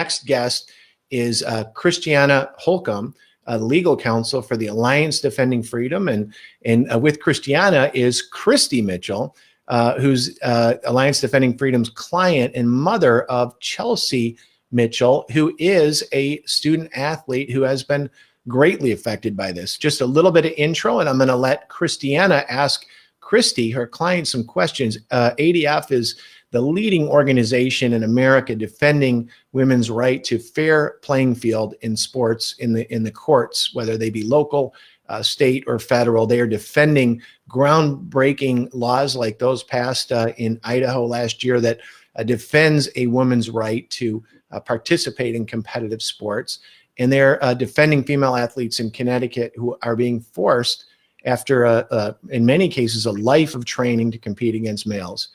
next guest is Christiana Holcomb, legal counsel for the Alliance Defending Freedom. And with Christiana is Christy Mitchell, who's Alliance Defending Freedom's client and mother of Chelsea Mitchell, who is a student athlete who has been greatly affected by this. Just a little bit of intro, and I'm going to let Christiana ask Christy, her client, some questions. ADF is the leading organization in America defending women's right to fair playing field in sports in the courts, whether they be local, state, or federal. They are defending groundbreaking laws like those passed in Idaho last year that defends a woman's right to participate in competitive sports. And they're defending female athletes in Connecticut who are being forced after, in many cases, a life of training to compete against males.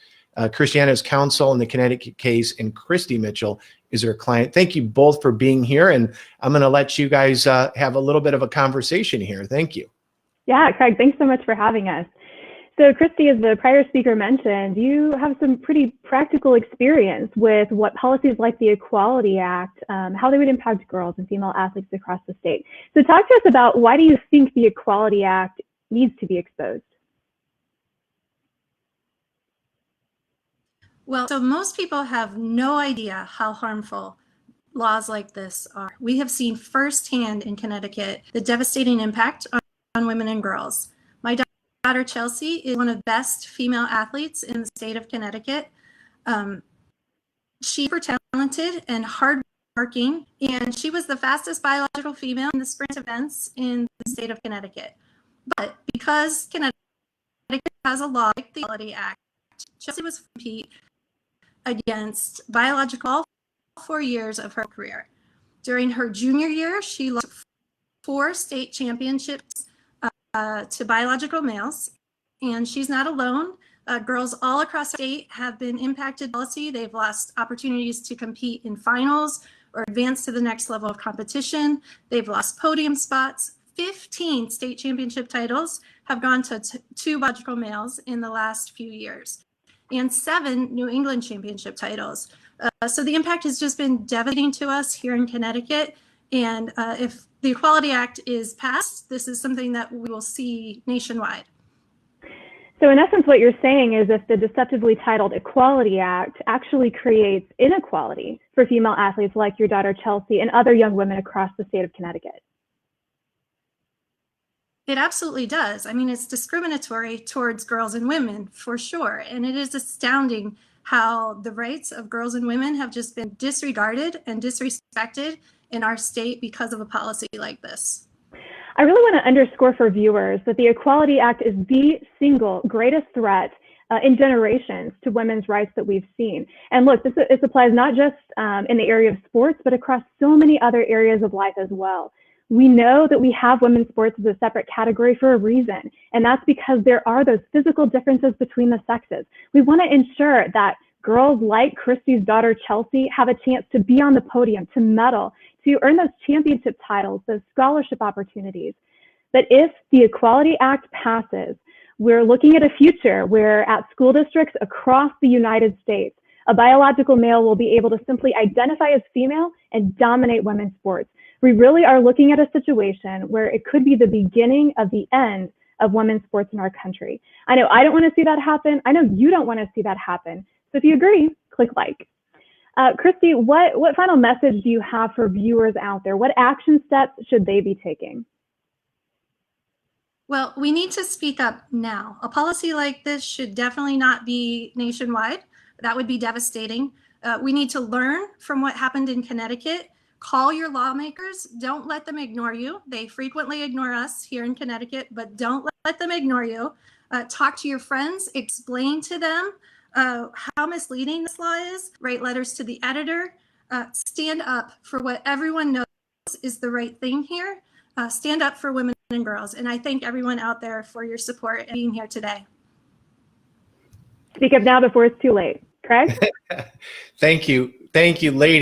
Christiana's counsel in the Connecticut case, and Christy Mitchell is her client. Thank you both for being here, and I'm going to let you guys have a little bit of a conversation here. Thank you. Yeah, Craig, thanks so much for having us. So Christy, as the prior speaker mentioned, you have some pretty practical experience with what policies like the Equality Act, how they would impact girls and female athletes across the state. So talk to us about, why do you think the Equality Act needs to be exposed? Well, so most people have no idea how harmful laws like this are. We have seen firsthand in Connecticut the devastating impact on women and girls. My daughter Chelsea is one of the best female athletes in the state of Connecticut. She's super talented and hardworking, and she was the fastest biological female in the sprint events in the state of Connecticut. But because Connecticut has a law like the Equality Act, Chelsea was compete against biological all 4 years of her career. During her junior year, she lost 4 state championships to biological males, and she's not alone. Girls all across the state have been impacted by policy. They've lost opportunities to compete in finals or advance to the next level of competition. They've lost podium spots. 15 state championship titles have gone to 2 biological males in the last few years, and 7 New England championship titles. So the impact has just been devastating to us here in Connecticut. And if the Equality Act is passed, this is something that we will see nationwide. So in essence, what you're saying is, if the deceptively titled Equality Act actually creates inequality for female athletes like your daughter Chelsea and other young women across the state of Connecticut. It absolutely does. I mean, it's discriminatory towards girls and women, for sure. And it is astounding how the rights of girls and women have just been disregarded and disrespected in our state because of a policy like this. I really want to underscore for viewers that the Equality Act is the single greatest threat in generations to women's rights that we've seen. And look, this applies not just in the area of sports, but across so many other areas of life as well. We know that we have women's sports as a separate category for a reason, and that's because there are those physical differences between the sexes. We want to ensure that girls like Christy's daughter Chelsea have a chance to be on the podium, to medal, to earn those championship titles, those scholarship opportunities. But if the Equality Act passes, we're looking at a future where at school districts across the United States, a biological male will be able to simply identify as female and dominate women's sports. We really are looking at a situation where it could be the beginning of the end of women's sports in our country. I know I don't want to see that happen. I know you don't want to see that happen. So if you agree, click like. Christy, what final message do you have for viewers out there? What action steps should they be taking? Well, we need to speak up now. A policy like this should definitely not be nationwide. That would be devastating. We need to learn from what happened in Connecticut. Call your lawmakers. Don't let them ignore you. They frequently ignore us here in Connecticut, but don't let them ignore you. Talk to your friends. Explain to them how misleading this law is. Write letters to the editor. Stand up for what everyone knows is the right thing here. Stand up for women and girls. And I thank everyone out there for your support and being here today. Speak up now before it's too late. Craig? Thank you. Thank you, ladies.